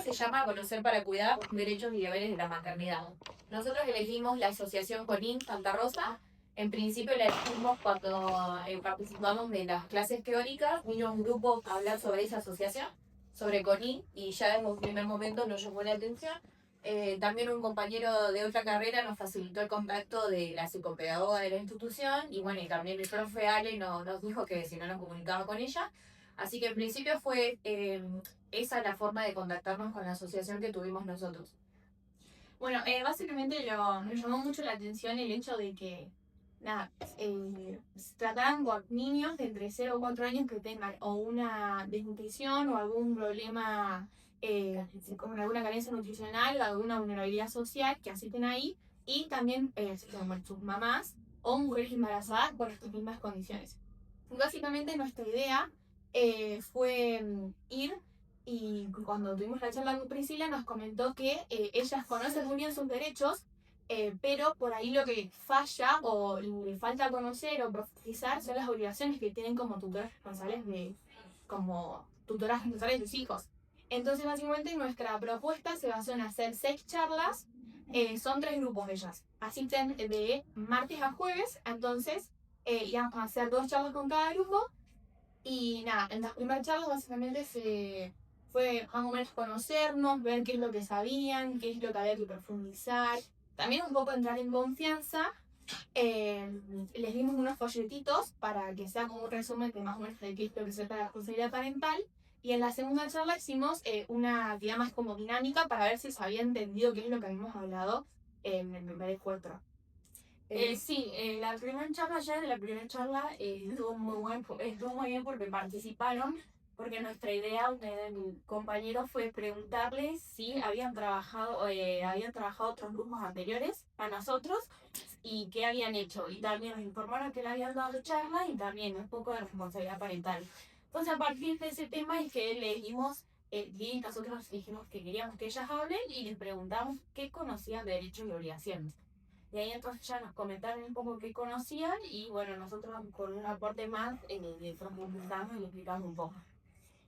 Se llama Conocer para Cuidar, Derechos y Deberes de la Maternidad. Nosotros elegimos la asociación CONIN Santa Rosa. En principio la elegimos cuando participamos de las clases teóricas, vino un grupo a hablar sobre esa asociación, sobre CONIN, y ya desde un primer momento nos llamó la atención. También un compañero de otra carrera nos facilitó el contacto de la psicopedagoga de la institución, y bueno, y también el profe Ale nos dijo que si no nos comunicaba con ella. Así que en principio fue esa la forma de contactarnos con la asociación que tuvimos nosotros. Bueno, básicamente me llamó mucho la atención el hecho de que, nada, se trataran con niños de entre 0 o 4 años que tengan o una desnutrición o algún problema con alguna carencia nutricional o alguna vulnerabilidad social que asisten ahí, y también como sus mamás o mujeres embarazadas con estas mismas condiciones. Básicamente nuestra idea fue ir, y cuando tuvimos la charla con Priscila nos comentó que ellas conocen muy bien sus derechos, pero por ahí lo que falla o le falta conocer o profundizar son las obligaciones que tienen como tutoras responsables de sus hijos. Entonces básicamente nuestra propuesta se basó en hacer 6 charlas, son 3 grupos de ellas, asisten de martes a jueves, entonces íbamos a hacer 2 charlas con cada grupo. Y nada, en las primeras charlas básicamente fue más o menos conocernos, ver qué es lo que sabían, qué es lo que había que profundizar. También un poco entrar en confianza. Les dimos unos folletitos para que sea como un resumen de más o menos de qué es lo que se trata la responsabilidad parental. Y en la segunda charla hicimos una actividad más como dinámica para ver si se había entendido qué es lo que habíamos hablado en el primer encuentro. Sí, la primera charla ya de la primera charla estuvo muy bien porque participaron, porque nuestra idea de mi compañero fue preguntarles si habían trabajado otros grupos anteriores a nosotros y qué habían hecho. Y también nos informaron que le habían dado charla y también un poco de responsabilidad parental. Entonces a partir de ese tema es que le dijimos, y nosotros dijimos que queríamos que ellas hablen y les preguntamos qué conocían de derechos y obligaciones. Y ahí entonces ya nos comentaron un poco qué conocían y bueno, nosotros con un aporte más le profundizamos y le explicamos un poco.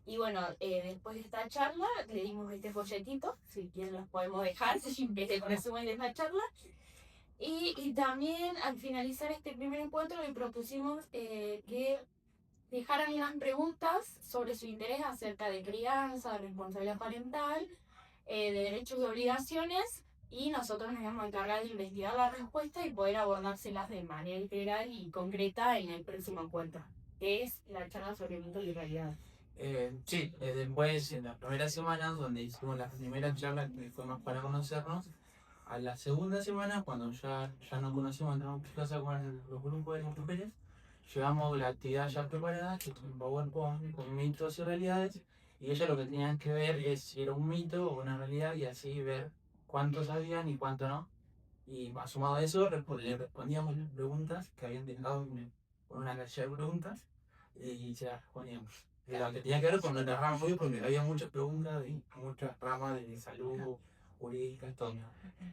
Y bueno, después de esta charla le dimos este folletito, si quieren los podemos dejar, si el resumen de esta charla. Y también al finalizar este primer encuentro le propusimos que dejaran unas preguntas sobre su interés acerca de crianza, de responsabilidad parental, de derechos y obligaciones, y nosotros nos vamos a encargar de investigar la respuesta y poder abordárselas de manera integral y concreta en el próximo encuentro, que es la charla sobre mito y realidad. Sí, después en las primeras semanas donde hicimos la primera charla que fue más para conocernos, a la segunda semana cuando ya nos conocimos, entramos en clase con los grupos de las mujeres, llevamos la actividad ya preparada, que es un PowerPoint con mitos y realidades, y ellas lo que tenían que ver es si era un mito o una realidad y así ver cuánto sabían y cuánto no. Y sumado a eso, le respondíamos las preguntas que habían dejado con una calle de preguntas y se las respondíamos. Lo que tenía que ver con nuestra rama, porque había muchas preguntas y muchas ramas de salud, jurídica, todo.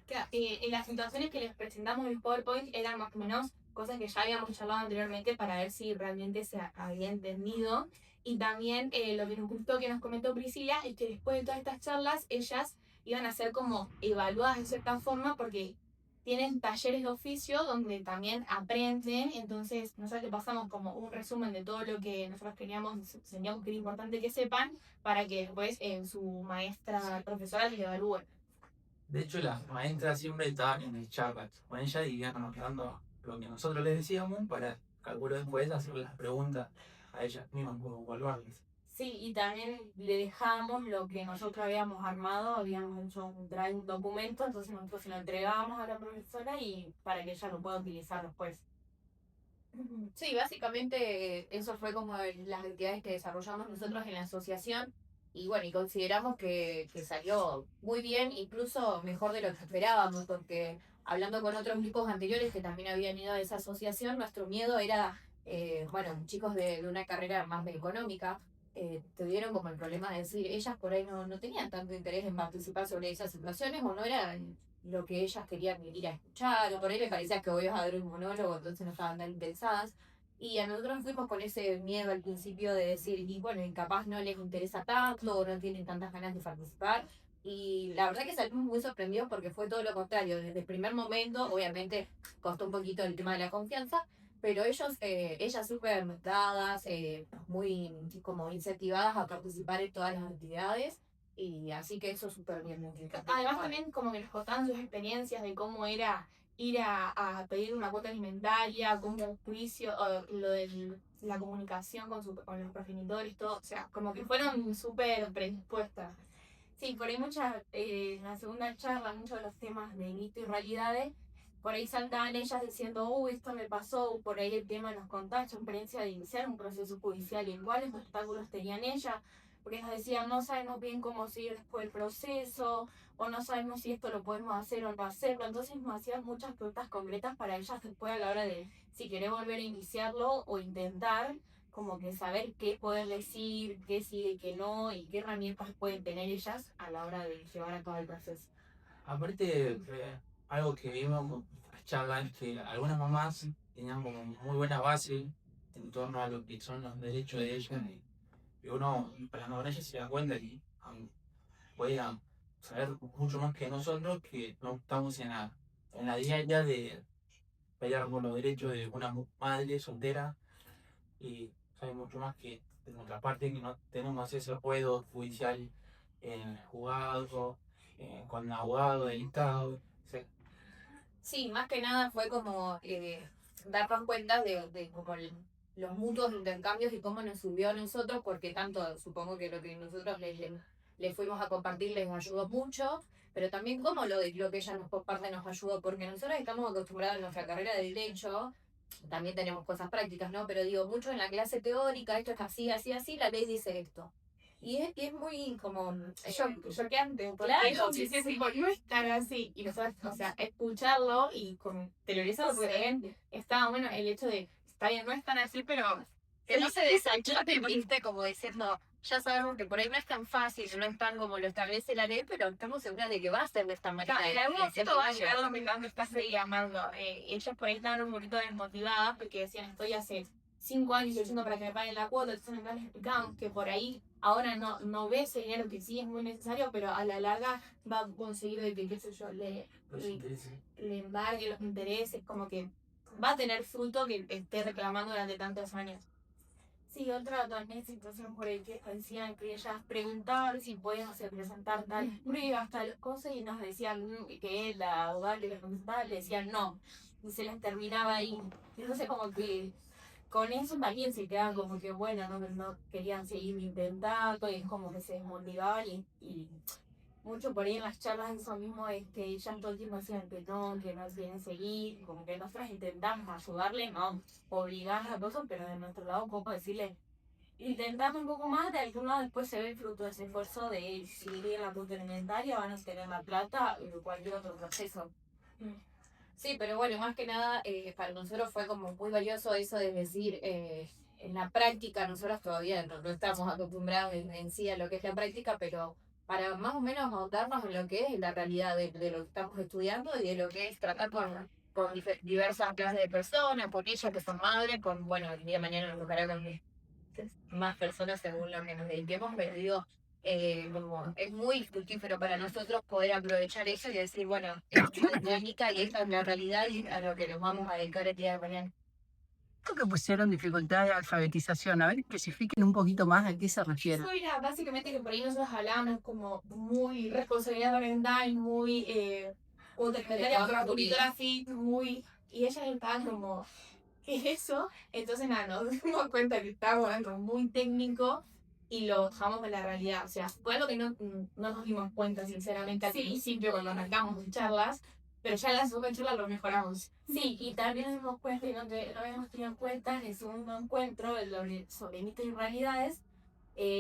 Claro, y las situaciones que les presentamos en el PowerPoint eran más o menos cosas que ya habíamos charlado anteriormente para ver si realmente se había entendido. Y también lo que nos gustó que nos comentó Priscila es que después de todas estas charlas ellas iban a ser como evaluadas de cierta forma porque tienen talleres de oficio donde también aprenden. Entonces nosotros le pasamos como un resumen de todo lo que nosotros sentíamos que era importante que sepan para que después su maestra profesora les evalúe. De hecho, las maestras siempre estaban en el chat con ella y iban anotando lo que nosotros les decíamos para, calculo después, hacer las preguntas a ellas mismas, como evaluarlas. Sí, y también le dejamos lo que nosotros habíamos armado, habíamos hecho un documento, entonces nosotros se lo entregábamos a la profesora y para que ella lo pueda utilizar después. Sí, básicamente eso fue como las actividades que desarrollamos nosotros en la asociación, y bueno, y consideramos que salió muy bien, incluso mejor de lo que esperábamos, porque hablando con otros grupos anteriores que también habían ido a esa asociación, nuestro miedo era, bueno, chicos de una carrera más económica, tuvieron como el problema de decir, ellas por ahí no tenían tanto interés en participar sobre esas situaciones o no era lo que ellas querían ir a escuchar, o por ahí les parecía que voy a dar un monólogo, entonces no estaban tan interesadas. Y a nosotros fuimos con ese miedo al principio de decir, y bueno, y capaz no les interesa tanto o no tienen tantas ganas de participar. Y la verdad que salimos muy sorprendidos porque fue todo lo contrario. Desde el primer momento, obviamente, costó un poquito el tema de la confianza, pero ellas súper dadas, muy como incentivadas a participar en todas las actividades. Y así que eso súper bien. Además también como que nos contaban sus experiencias de cómo era ir a pedir una cuota alimentaria, como un juicio, o lo de la comunicación con los progenitores, todo. O sea, como que fueron súper predispuestas. Sí, por ahí en la segunda charla, muchos de los temas de mito y realidades, por ahí saltaban ellas diciendo, esto me pasó, por ahí el tema nos contaba su experiencia de iniciar un proceso judicial y cuáles obstáculos tenían ellas, porque nos decían, no sabemos bien cómo seguir después el proceso, o no sabemos si esto lo podemos hacer o no hacerlo, entonces nos hacían muchas preguntas concretas para ellas después a la hora de si querés volver a iniciarlo o intentar como que saber qué poder decir, qué sí y qué no, y qué herramientas pueden tener ellas a la hora de llevar a cabo el proceso. Aparte, algo que vimos con las charlas es que algunas mamás tenían como muy buena base en torno a lo que son los derechos de ellas. Y uno, hablando con ellas, se da cuenta que pueden saber mucho más que nosotros, que no estamos en la día a día de pelear por los derechos de una madre soltera y saben mucho más que de nuestra parte, que no tenemos ese ruedo judicial en el juzgado, con el abogado del Estado. Sí, más que nada fue como darnos cuenta de como los mutuos intercambios y cómo nos subió a nosotros, porque tanto supongo que lo que nosotros les fuimos a compartir les ayudó mucho, pero también como lo que ella nos comparte nos ayudó, porque nosotros estamos acostumbrados en nuestra carrera de derecho, también tenemos cosas prácticas, ¿no? Pero digo, mucho en la clase teórica, esto es así, así, así, la ley dice esto. Y es muy como... Choqueante, porque Claro, eso sí, sí, sí, no es tan así. Y nosotros, o sea, escucharlo y teorizarlo, porque también estaba bueno el hecho de, está bien, no es tan así, pero que no se desanchote, viste, como diciendo, ya sabemos que por ahí no es tan fácil, no es tan como lo establece la ley, pero estamos seguras de que va a ser de esta manera. en algún momento va a llegar donde estás llamando. Ellas por ahí estaban un poquito desmotivadas porque decían, estoy hace 5 años luchando para que me paguen la cuota, entonces les explicamos que por ahí ahora no ve ese dinero que sí es muy necesario, pero a la larga va a conseguir de que, qué sé yo, le embargue los intereses, como que va a tener fruto que esté reclamando durante tantos años. Sí, otra también situación por el que decían que ellas preguntaban si podíamos presentar tales pruebas, tales cosas, y nos decían que la abogada que les contestaba le decían no, y se les terminaba ahí. Entonces como que con eso también se quedaban como que bueno, no querían seguir intentando, y es como que se desmotivaban y mucho por ahí en las charlas eso mismo es que ellas todo el tiempo decían que no quieren seguir, como que nosotros intentamos ayudarle, no obligar a cosas, pero de nuestro lado un poco decirle, intentando un poco más, de algún lado después se ve el fruto de ese esfuerzo de seguir en la ruta alimentaria, van a tener la plata o cualquier otro proceso. Sí, pero bueno, más que nada para nosotros fue como muy valioso eso de decir, en la práctica, nosotros todavía no estamos acostumbrados en sí a lo que es la práctica, pero para más o menos montarnos en lo que es la realidad de lo que estamos estudiando y de lo que es tratar con diversas clases de personas, por ellas que son madres, con, bueno, el día de mañana nos tocará con más personas según lo que nos dediquemos, pero digo, como es muy fructífero para nosotros poder aprovechar eso y decir, bueno, esta es la dinámica y esta es la realidad y a lo que nos vamos a dedicar el día de mañana. Creo que pusieron dificultad de alfabetización. A ver, especifiquen un poquito más a qué se refiere. Eso era básicamente que por ahí nosotros hablábamos como muy responsabilidad oriental, muy autoritografía, muy... Y ellas estaban como, ¿qué es eso? Entonces nada, nos dimos cuenta que estábamos algo muy técnico y lo bajamos de la realidad. O sea, fue algo que no nos dimos cuenta, sinceramente, al principio cuando arrancamos las charlas, pero ya en la segunda charla lo mejoramos. Sí, y también nos dimos cuenta, y no habíamos tenido en cuenta, en el segundo encuentro sobre mitos y realidades,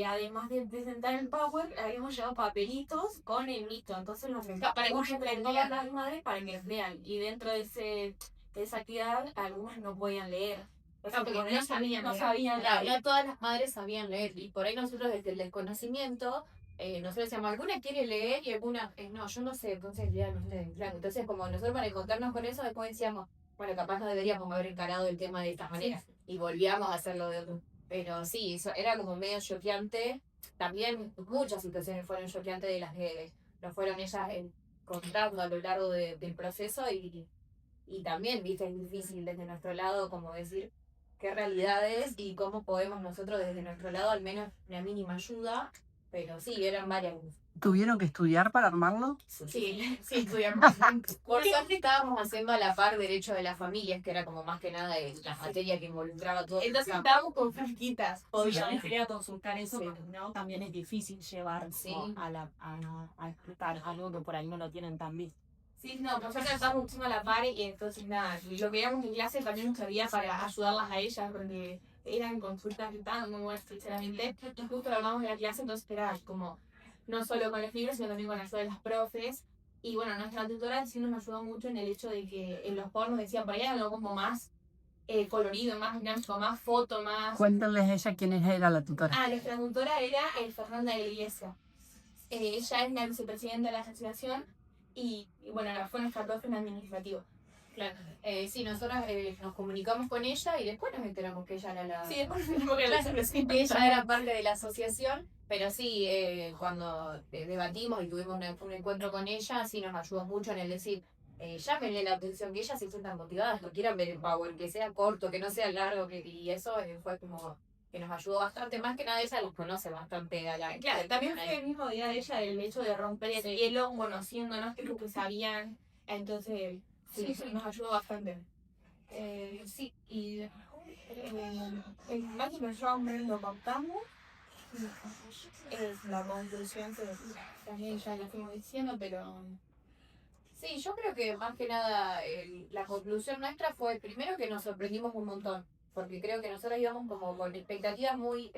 además de presentar el Power, habíamos llevado papelitos con el mito. Entonces los entregamos entre todas las madres para que vean. Y dentro de esa actividad, algunas no podían leer. O sea, porque no sabían leer. Ya todas las madres sabían leer y por ahí nosotros desde el desconocimiento, nosotros decíamos, ¿alguna quiere leer? Y alguna, no, yo no sé, entonces lean ustedes. Claro, entonces como nosotros para encontrarnos con eso, después decíamos, bueno, capaz no deberíamos haber encarado el tema de esta manera. Y volvíamos a hacerlo de otro. Pero sí, eso era como medio choqueante. También muchas situaciones fueron choqueantes de las que nos fueron ellas contando a lo largo del proceso y también, viste, es difícil desde nuestro lado como decir qué realidades y cómo podemos nosotros desde nuestro lado al menos una mínima ayuda, pero sí, eran varias. ¿Tuvieron que estudiar para armarlo? Sí, sí, estudiamos. Por suerte estábamos haciendo a la par derecho de las familias, que era como más que nada la materia que involucraba todo. Entonces estábamos con fresquitas. Yo Obviamente. les quería consultar eso, Sí. porque no, también es difícil llevar Sí. como a explicar algo que por ahí no lo tienen tan visto. Sí, no, por suerte estábamos haciendo a la par y entonces nada, lo que veíamos en clase también nos servía para ayudarlas a ellas, porque eran consultas que estaban muy buenas, sinceramente. Y justo lo hablamos en la clase, entonces era como no solo con los libros, sino también con la ayuda de las profes. Y bueno, nuestra tutora sí nos ayudó mucho en el hecho de que en los pornos decían, por ahí algo como más colorido, más dinámico, más foto, más... Cuéntenles a ella quién era la tutora. Ah, nuestra tutora era Fernanda de la Iglesia. Ella es la vicepresidenta de la asociación y bueno, fue nuestra profe en administrativo. Claro. Sí, nosotros nos comunicamos con ella y después nos enteramos que ella era la... Sí, después tenemos que la que ella era parte de la asociación, pero sí, cuando debatimos y tuvimos un encuentro con ella, sí nos ayudó mucho en el decir, llámenle la atención, que ellas se sientan motivadas, que quieran ver el Power, que sea corto, que no sea largo, y eso fue como que nos ayudó bastante, más que nada ella los conoce bastante a la... Claro, también fue el mismo día de ella el hecho de romper el hielo, conociéndonos, creo que sabían, entonces sí, eso nos ayudó bastante. Sí, y el máximo yo lo contamos. Es la conclusión que también ya lo fuimos diciendo, pero Sí, yo creo que más que nada la conclusión nuestra fue primero que nos sorprendimos un montón, porque creo que nosotros íbamos como con expectativas muy,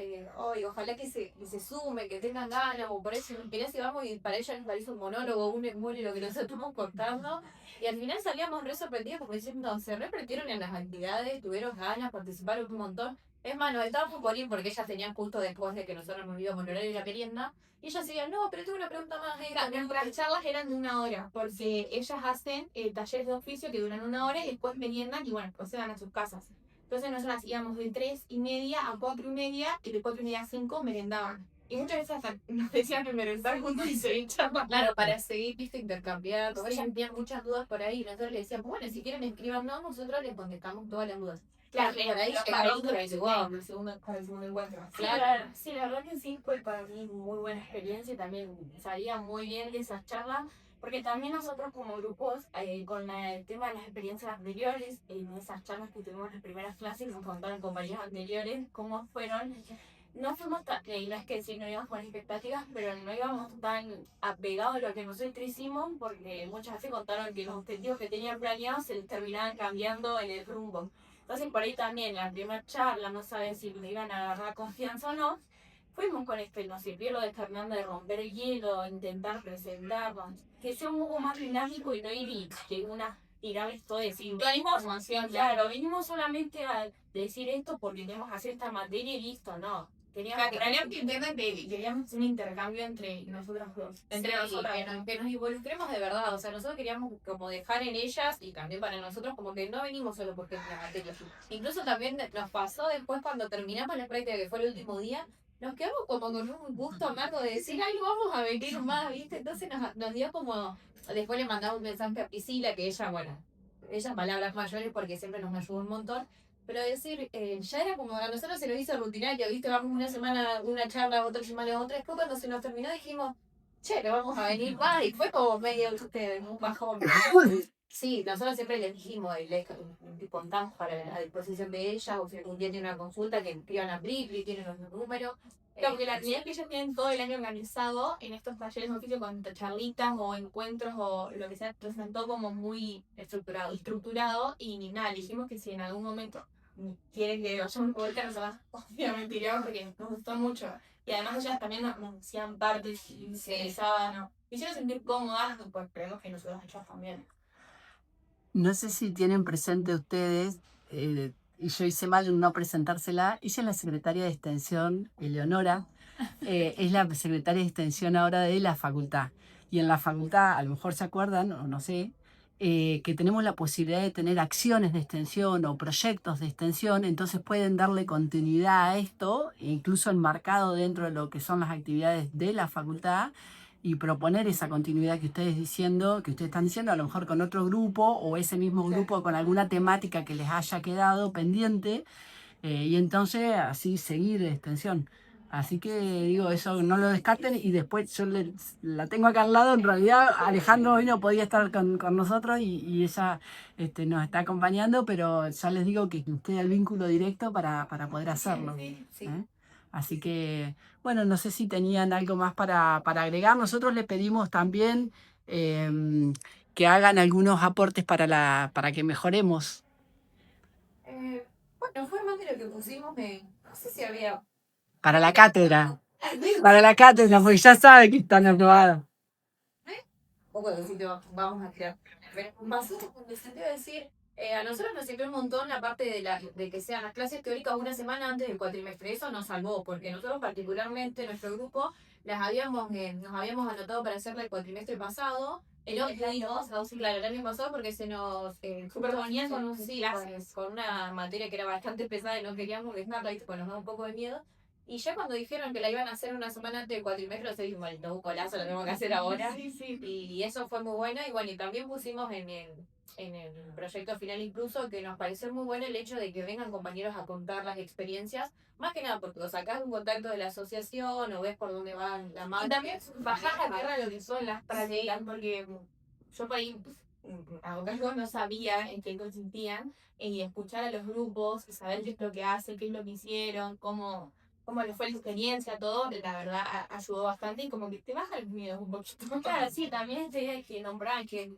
ojalá que se sume, que tengan ganas, o por eso querías íbamos y para ella les parece un monólogo, un embole lo que nosotros estamos contando, y al final salíamos re sorprendidos porque diciendo, se repetieron en las actividades, tuvieron ganas, participaron un montón. Es más, nos estábamos por ir porque ellas tenían justo después de que nosotros nos íbamos a horario de la merienda, y ellas decían, no, pero tengo una pregunta más. nuestras charlas eran de 1 hora, porque ellas hacen talleres de oficio que duran 1 hora y después meriendan y bueno, pues se van a sus casas. Entonces nosotras íbamos de 3:30 a 4:30 y de 4:30 a 5 merendaban. Y muchas veces hasta nos decían que merendar juntos y seguir charlando. Claro, para seguir, viste, intercambiando. Ellas tenían muchas dudas por ahí. Nosotros les decíamos, bueno, si quieren escríbanos, nosotros les contestamos todas las dudas. Claro, por ahí para el segundo encuentro. Claro. Sí, la verdad que sí, fue para mí muy buena experiencia y también salía muy bien de esas charlas, porque también nosotros como grupos, con el tema de las experiencias anteriores, en esas charlas que tuvimos en las primeras clases, nos contaron compañeros anteriores cómo fueron. No fuimos tan, no es que decir, no íbamos con expectativas, pero no íbamos tan apegados a lo que nosotros hicimos, porque muchas veces contaron que los objetivos que tenían planeados se les terminaban cambiando en el rumbo. Entonces por ahí también, la primera charla, no saben si le iban a agarrar confianza o no, fuimos con esto y nos sirvió lo de Fernanda de romper el hielo, intentar presentarnos, que sea un poco más dinámico y no ir y que una tirar esto de decir, Información, claro, vinimos solamente a decir esto porque queremos hacer esta materia y listo, no. Queríamos Queríamos que entiendan que queríamos un intercambio entre nosotras dos. Entre Sí, nosotras. que nos involucremos de verdad. O sea, nosotros queríamos como dejar en ellas y también para nosotros como que no venimos solo porque es la materia. Incluso también nos pasó después cuando terminamos la práctica, que fue el último día, nos quedamos como con un gusto amargo de decir, ay, vamos a venir más, ¿viste? Entonces nos dio como... Después le mandamos un mensaje a Priscila, que ella, bueno, ella palabras mayores porque siempre nos ayudó un montón. Pero decir, ya era como, a nosotros se nos hizo rutinario, ¿viste? Vamos una semana, una charla, otra semana, otra. Después cuando se nos terminó dijimos, che, no vamos a venir más. Y fue como medio, un bajón. Sí, nosotros siempre les dijimos, les contamos para la disposición de ellas, o si algún día tienen una consulta, que escriban a Brickley, tienen los números. Claro, porque la realidad es que ellos tienen todo el año organizado en estos talleres de oficio con charlitas o encuentros o lo que sea, entonces están todo como muy estructurado y nada, dijimos que si en algún momento quieren que vayamos a vuelta, nosotros obviamente iríamos porque nos gustó mucho. Y además ellas también nos hacían parte, se interesaban, nos hicieron sentir cómodas, pues creemos que nosotros ellas también. No sé si tienen presente ustedes, y yo hice mal en no presentársela, ella es la secretaria de Extensión, Eleonora, es la secretaria de Extensión ahora de la facultad. Y en la facultad, a lo mejor se acuerdan, o no sé, que tenemos la posibilidad de tener acciones de extensión o proyectos de extensión, entonces pueden darle continuidad a esto, incluso enmarcado dentro de lo que son las actividades de la facultad, y proponer esa continuidad que ustedes están diciendo, a lo mejor con otro grupo o ese mismo grupo con alguna temática que les haya quedado pendiente, y entonces así seguir de extensión. Así que digo, eso no lo descarten, y después la tengo acá al lado. En realidad Alejandro hoy no podía estar con nosotros, y ella nos está acompañando, pero ya les digo que usted el vínculo directo para poder hacerlo. Sí. ¿Eh? Así que, bueno, no sé si tenían algo más para agregar. Nosotros les pedimos también que hagan algunos aportes para que mejoremos. Bueno, fue más de lo que pusimos no sé si había... Para la cátedra. Para la cátedra, porque ya sabe que están aprobados. Un poco de sitio vamos a tirar. Pero más en el sentido de decir, a nosotros nos sirvió un montón la parte de que sean las clases teóricas una semana antes del cuatrimestre. Eso nos salvó, porque nosotros particularmente, nuestro grupo, nos habíamos anotado para hacerla el cuatrimestre pasado. El año pasado, porque se nos Superponía con clases, con una materia que era bastante pesada y no queríamos dejarla, y pues nos da un poco de miedo. Y ya cuando dijeron que la iban a hacer una semana antes del cuatrimestre, nosotros dijimos, bueno, un colazo, lo tenemos que hacer ahora. Y eso fue muy bueno. Y bueno, y también pusimos en el proyecto final incluso que nos pareció muy bueno el hecho de que vengan compañeros a contar las experiencias, más que nada porque lo sacás de un contacto de la asociación o ves por dónde van la mano. Y también bajar a tierra lo que son las prácticas, porque yo por ahí algo no sabía en qué consistían, y escuchar a los grupos, saber qué es lo que hacen, qué es lo que hicieron, cómo les fue la experiencia, todo, la verdad ayudó bastante, y como que te baja los miedos un poquito. Claro, sí, también esta idea que nombraban, que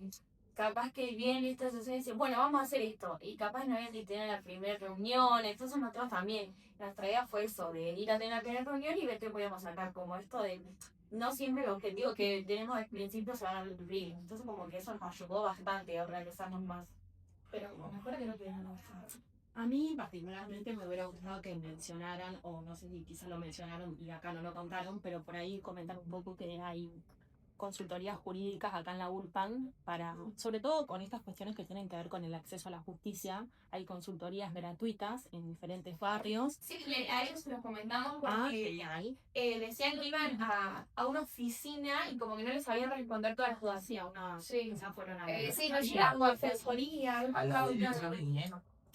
capaz que vienen estas asociaciones y dicen, bueno, vamos a hacer esto, y capaz no habían ni tener la primera reunión. Entonces nosotros también, nuestra idea fue eso, de ir a tener la primera reunión y ver qué podíamos sacar, como esto de no siempre el objetivo que tenemos al principio se van a cumplir. Entonces como que eso nos ayudó bastante a organizarnos más. Pero mejor que no quedamos. A mí particularmente me hubiera gustado que mencionaran, o no sé si quizás lo mencionaron y acá no lo contaron, pero por ahí comentar un poco que hay consultorías jurídicas acá en la ULPAN, sobre todo con estas cuestiones que tienen que ver con el acceso a la justicia. Hay consultorías gratuitas en diferentes barrios. Sí, a ellos se los comentamos porque Genial. decían que iban a una oficina y como que no les sabían responder todas las dudas. Sí, a una... Sí. quizás fueron a Sí, nos Llegamos a asesoría, A la de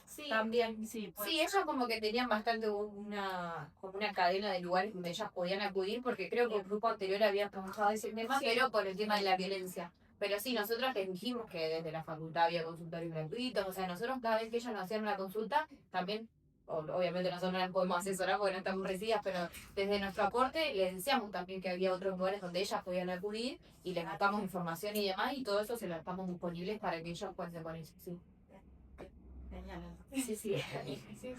sí. también. Sí, pues, Sí, ellos como que tenían bastante como una cadena de lugares donde ellas podían acudir, porque creo que el grupo anterior había preguntado ese tema, pero por el tema de la violencia. Pero sí, nosotros les dijimos que desde la facultad había consultorios gratuitos, o sea, nosotros cada vez que ellos nos hacían una consulta, también, obviamente nosotros no las podemos asesorar porque no estamos recibidas, pero desde nuestro aporte les decíamos también que había otros lugares donde ellas podían acudir, y les matamos información y demás, y todo eso se lo estamos disponibles para que ellos cuenten con eso, sí. genial. Sí.